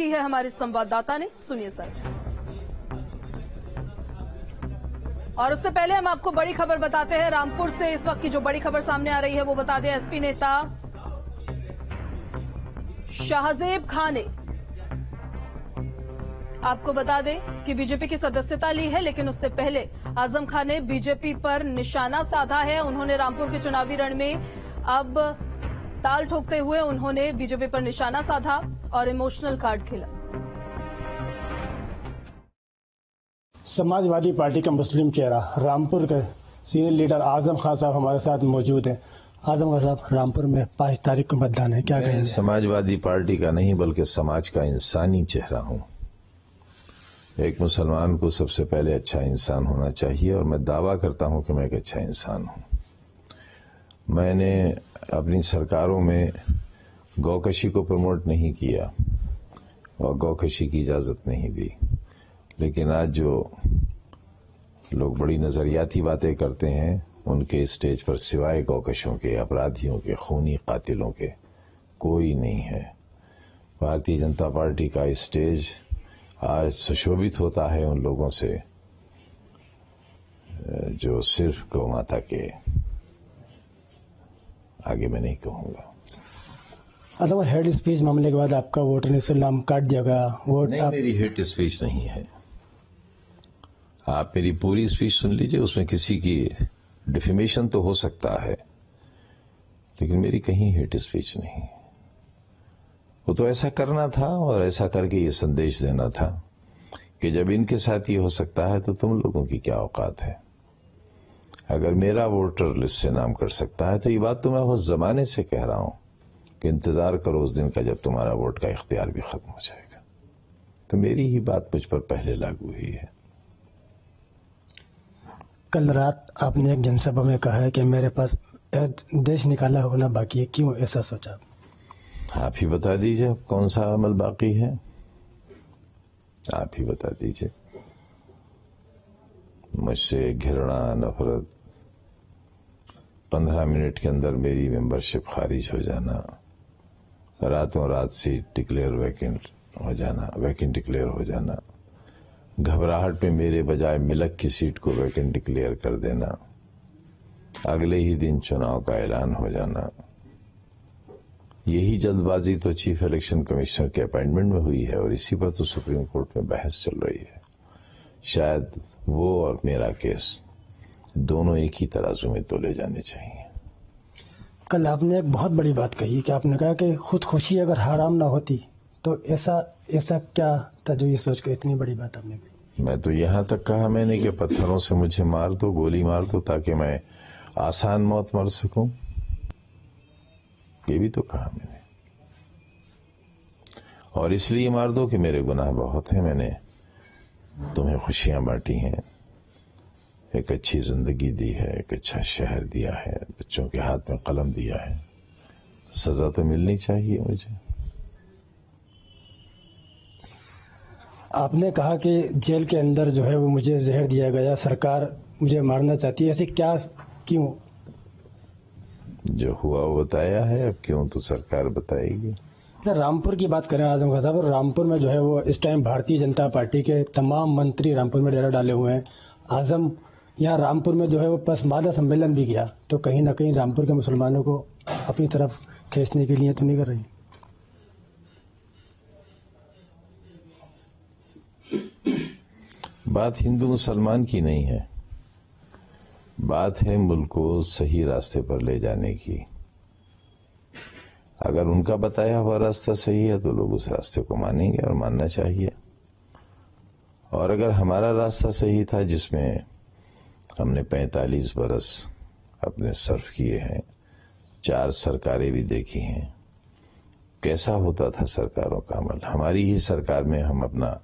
की है हमारे संवाददाता ने, सुनिए सर। और उससे पहले हम आपको बड़ी खबर बताते हैं रामपुर से। इस वक्त की जो बड़ी खबर सामने आ रही है वो बता दें, एसपी नेता शाहजेब खान ने आपको बता दें कि बीजेपी की सदस्यता ली है, लेकिन उससे पहले आजम खान ने बीजेपी पर निशाना साधा है। उन्होंने रामपुर के चुनावी रण में अब ताल ठोकते हुए उन्होंने बीजेपी पर निशाना साधा और इमोशनल कार्ड खेला। समाजवादी पार्टी का मुस्लिम चेहरा रामपुर के सीनियर लीडर आजम खान साहब हमारे साथ मौजूद हैं। आजम खान साहब, रामपुर में 5 तारीख को मतदान है, क्या कहेंगे? समाजवादी पार्टी का नहीं बल्कि समाज का इंसानी चेहरा हूं। एक मुसलमान को सबसे पहले अच्छा इंसान होना चाहिए और मैं दावा करता हूं कि मैं एक अच्छा इंसान हूं। मैंने अपनी सरकारों में गौकशी को प्रमोट नहीं किया और गौकशी की इजाज़त नहीं दी, लेकिन आज जो लोग बड़ी नज़रियाती बातें करते हैं उनके स्टेज पर सिवाय गौकशों के, अपराधियों के, खूनी कातिलों के कोई नहीं है। भारतीय जनता पार्टी का स्टेज आज सुशोभित होता है उन लोगों से जो सिर्फ गौ माता के आगे मैं नहीं कहूँगा। अच्छा, हेड स्पीच मामले के बाद आपका वोटर लिस्ट से नाम काट दिया गया। वोट नहीं, मेरी हेड स्पीच नहीं है। आप मेरी पूरी स्पीच सुन लीजिए, उसमें किसी की डिफेमेशन तो हो सकता है, लेकिन मेरी कहीं हेट स्पीच नहीं। वो तो ऐसा करना था और ऐसा करके ये संदेश देना था कि जब इनके साथ ये हो सकता है तो तुम लोगों की क्या औकात है। अगर मेरा वोटर लिस्ट से नाम कर सकता है तो ये बात तो मैं बहुत जमाने से कह रहा हूं कि इंतजार करो उस दिन का जब तुम्हारा वोट का इख्तियार भी खत्म हो जाएगा। तो मेरी ही बात मुझ पर पहले लागू हुई है। कल रात आपने एक जनसभा में कहा है कि मेरे पास देश निकाला होना बाकी है, क्यों ऐसा सोचा? आप ही बता दीजिए कौन सा अमल बाकी है, आप ही बता दीजिए। मुझसे घृणा, नफरत, 15 मिनट के अंदर मेरी मेंबरशिप खारिज हो जाना, रातों रात सीट डिक्लेयर वैकेंट डिक्लेयर हो जाना, घबराहट में मेरे बजाय मिलक की सीट को वैकेंट डिक्लेयर कर देना, अगले ही दिन चुनाव का ऐलान हो जाना, यही जल्दबाजी तो चीफ इलेक्शन कमिश्नर के अपॉइंटमेंट में हुई है और इसी पर तो सुप्रीम कोर्ट में बहस चल रही है। शायद वो और मेरा केस दोनों एक ही तराजू में तोले जाने चाहिए। कल आपने एक बहुत बड़ी बात कही कि आपने कहा कि खुद खुशी अगर हराम ना होती तो ऐसा क्या था जो ये सोच के इतनी बड़ी बात आपने कही? मैं तो यहाँ तक कहा मैंने कि पत्थरों से मुझे मार दो, गोली मार दो, ताकि मैं आसान मौत मर सकूं। ये भी तो कहा मैंने, और इसलिए मार दो कि मेरे गुनाह बहुत हैं। मैंने तुम्हें खुशियां बांटी हैं, एक अच्छी जिंदगी दी है, एक अच्छा शहर दिया है, बच्चों के हाथ में कलम दिया है, सजा तो मिलनी चाहिए मुझे। आपने कहा कि जेल के अंदर जो है वो मुझे जहर दिया गया, सरकार मुझे मारना चाहती है, ऐसे क्या, क्यों? जो हुआ वो बताया है, अब क्यों तो सरकार बताएगी। रामपुर की बात करें आजम खान साहब, रामपुर में जो है वो इस टाइम भारतीय जनता पार्टी के तमाम मंत्री रामपुर में डेरा डाले हुए हैं। आजम यहाँ रामपुर में जो है वो पसमादा सम्मेलन भी किया, तो कहीं ना कहीं रामपुर के मुसलमानों को अपनी तरफ खींचने के लिए तो नहीं कर रही? बात हिंदू मुसलमान की नहीं है, बात है मुल्क को सही रास्ते पर ले जाने की। अगर उनका बताया हुआ रास्ता सही है तो लोग उस रास्ते को मानेंगे और मानना चाहिए। और अगर हमारा रास्ता सही था जिसमें हमने 45 बरस अपने सर्व किए हैं, 4 सरकारें भी देखी हैं, कैसा होता था सरकारों का अमल। हमारी ही सरकार में हम अपना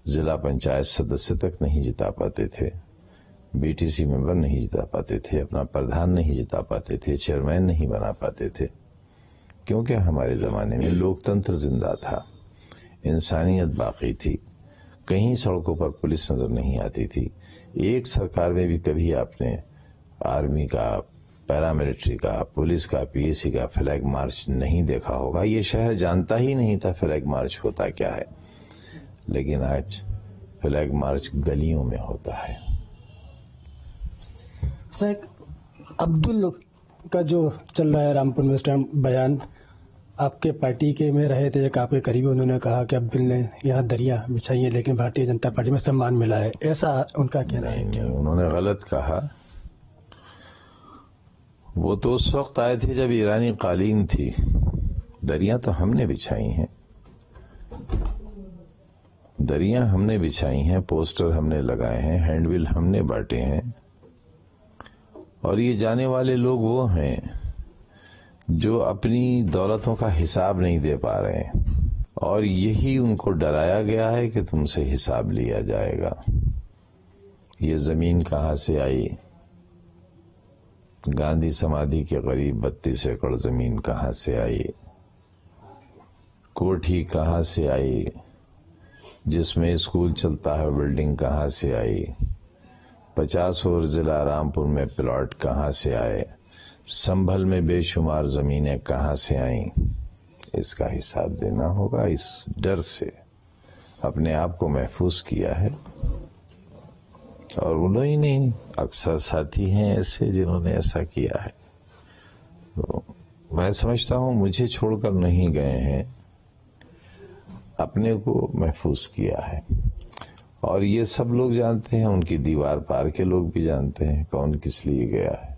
जिला पंचायत सदस्य तक नहीं जिता पाते थे, बीटीसी मेंबर नहीं जिता पाते थे, अपना प्रधान नहीं जिता पाते थे, चेयरमैन नहीं बना पाते थे, क्योंकि हमारे ज़माने में लोकतंत्र जिंदा था, इंसानियत बाकी थी। कहीं सड़कों पर पुलिस नजर नहीं आती थी। एक सरकार में भी कभी आपने आर्मी का, पैरामिलिट्री का, पुलिस का, पीएसी का फ्लैग मार्च नहीं देखा होगा। ये शहर जानता ही नहीं था फ्लैग मार्च होता क्या है। لیکن آج فلیگ مارچ گلیوں میں ہوتا ہے. سر عبدل کا جو چل رہا ہے رامپور میں اس ٹائم بیان، آپ کے پارٹی کے میں رہے تھے، ایک آپ کے قریب انہوں نے کہا کہ عبدل نے یہاں دریا بچھائی ہیں لیکن بھارتیہ جنتا پارٹی میں سمان ملا ہے، ایسا ان کا کہنا ہے؟ نہیں، انہوں نے غلط کہا. وہ تو اس وقت آئے تھے جب ایرانی قالین تھی. دریا تو ہم نے بچھائی ہیں، دریا ہم نے بچھائی ہیں، پوسٹر ہم نے لگائے ہیں، ہینڈ بل ہم نے بانٹے ہیں. اور یہ جانے والے لوگ وہ ہیں جو اپنی دولتوں کا حساب نہیں دے پا رہے ہیں، اور یہی ان کو ڈرایا گیا ہے کہ تم سے حساب لیا جائے گا. یہ زمین کہاں سے آئی؟ گاندھی سمادھی کے قریب 32 ایکڑ زمین کہاں سے آئی؟ کوٹھی کہاں سے آئی؟ جس میں اسکول چلتا ہے بلڈنگ کہاں سے آئی؟ 50 اور ضلع رامپور میں پلاٹ کہاں سے آئے؟ سنبھل میں بے شمار زمینیں کہاں سے آئیں؟ اس کا حساب دینا ہوگا. اس ڈر سے اپنے آپ کو محفوظ کیا ہے. اور انہوں ہی نہیں، اکثر ساتھی ہیں ایسے جنہوں نے ایسا کیا ہے. تو میں سمجھتا ہوں مجھے چھوڑ کر نہیں گئے ہیں، اپنے کو محفوظ کیا ہے. اور یہ سب لوگ جانتے ہیں، ان کی دیوار پار کے لوگ بھی جانتے ہیں کون کس لیے گیا ہے.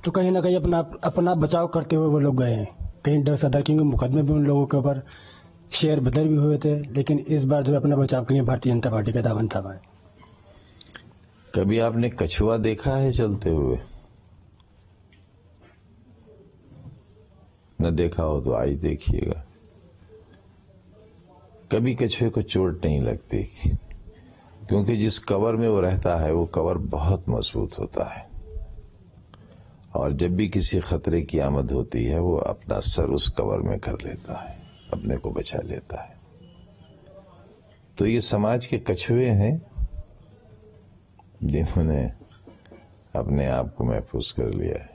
تو کہیں نہ کہیں اپنا بچاؤ کرتے ہوئے وہ لوگ گئے ہیں، کہیں ڈر صدر، کیونکہ مقدمے بھی ان لوگوں کے اوپر شیئر بدل بھی ہوئے تھے، لیکن اس بار جو اپنا بچاؤ کے لیے بھارتیہ جنتا پارٹی کا دامن تھاما ہے. کبھی آپ نے کچھوا دیکھا ہے چلتے ہوئے؟ نہ دیکھا ہو تو آج دیکھیے گا. کبھی کچھوے کو چوٹ نہیں لگتی، کیونکہ جس کور میں وہ رہتا ہے وہ کور بہت مضبوط ہوتا ہے، اور جب بھی کسی خطرے کی آمد ہوتی ہے وہ اپنا سر اس کور میں کر لیتا ہے، اپنے کو بچا لیتا ہے. تو یہ سماج کے کچھوے ہیں جنہوں نے اپنے آپ کو محفوظ کر لیا ہے.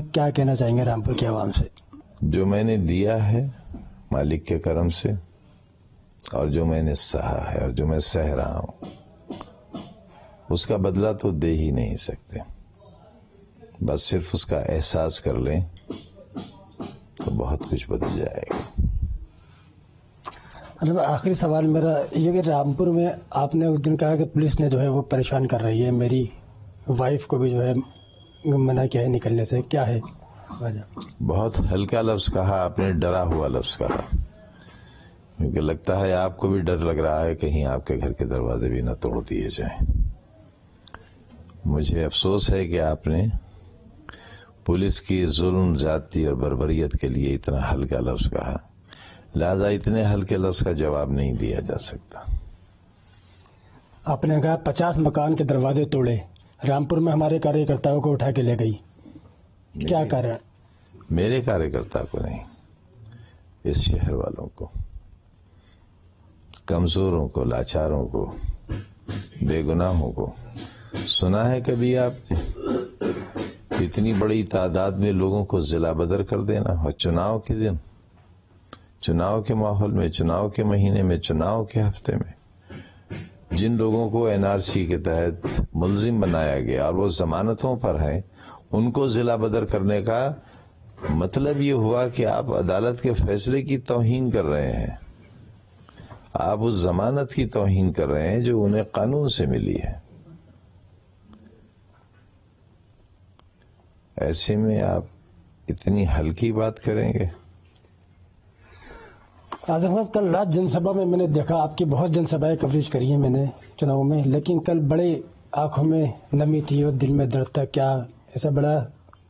کیا کہنا چاہیں گے رامپور کی عوام سے؟ جو میں نے دیا ہے مالک کے کرم سے، اور جو میں نے سہا ہے اور جو میں سہ رہا ہوں، اس کا بدلہ تو دے ہی نہیں سکتے. بس صرف اس کا احساس کر لیں تو بہت کچھ بدل جائے گا. آخری سوال میرا یہ کہ رامپور میں آپ نے اس دن کہا کہ پولیس نے جو ہے وہ پریشان کر رہی ہے، میری وائف کو بھی جو ہے منع کیا ہے نکلنے سے، کیا ہے وجہ؟ بہت ہلکا لفظ کہا آپ نے، ڈرا ہوا لفظ کہا، کیونکہ لگتا ہے آپ کو بھی ڈر لگ رہا ہے کہیں آپ کے گھر کے دروازے بھی نہ توڑ دیے جائیں. مجھے افسوس ہے کہ آپ نے پولیس کی ظلم، زیادتی اور بربریت کے لیے اتنا ہلکا لفظ کہا، لہذا اتنے ہلکے لفظ کا جواب نہیں دیا جا سکتا. آپ نے کہا 50 مکان کے دروازے توڑے، رامپور میں ہمارے کاریہ کرتاؤں کو اٹھا کے لے گئی، کیا کارن؟ میرے کاریہ کرتا کو نہیں، اس شہر والوں کو، کمزوروں کو، لاچاروں کو، بے گناہوں کو. سنا ہے کبھی آپ نے اتنی بڑی تعداد میں لوگوں کو ضلع بدر کر دینا، اور چناؤ کے دن، چناؤ کے ماحول میں، چناؤ کے مہینے میں، چناؤ کے ہفتے میں؟ جن لوگوں کو NRC کے تحت ملزم بنایا گیا اور وہ ضمانتوں پر ہیں، ان کو ضلع بدر کرنے کا مطلب یہ ہوا کہ آپ عدالت کے فیصلے کی توہین کر رہے ہیں، آپ اس ضمانت کی توہین کر رہے ہیں جو انہیں قانون سے ملی ہے. ایسے میں آپ اتنی ہلکی بات کریں گے؟ اعظم صاحب، کل رات جن سبھا میں نے دیکھا، آپ کی بہت جن سبھائیں کوریج کری ہے میں نے چناؤ میں، لیکن کل بڑے آنکھوں میں نمی تھی اور دل میں درد تھا. کیا ایسا بڑا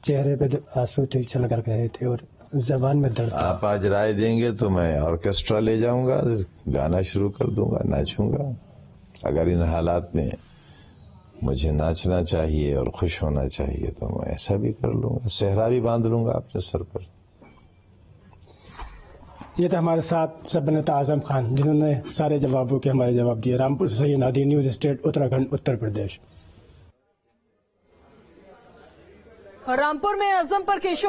چہرے پہ آنسو چھلک کر گئے تھے اور زبان میں درد تھا؟ آپ آج رائے دیں گے تو میں آرکیسٹرا لے جاؤں گا، گانا شروع کر دوں گا، ناچوں گا. اگر ان حالات میں مجھے ناچنا چاہیے اور خوش ہونا چاہیے تو میں ایسا بھی کر لوں گا، صحرا بھی باندھ لوں گا اپنے سر پر. یہ تھا ہمارے ساتھ سب نیتا اعظم خان، جنہوں نے سارے جوابوں کے ہمارے جواب دیے. رامپور سے سید نادر، نیوز اسٹیٹ، اتراکھنڈ، اتر پردیش. رامپور میں اعظم پر کیشو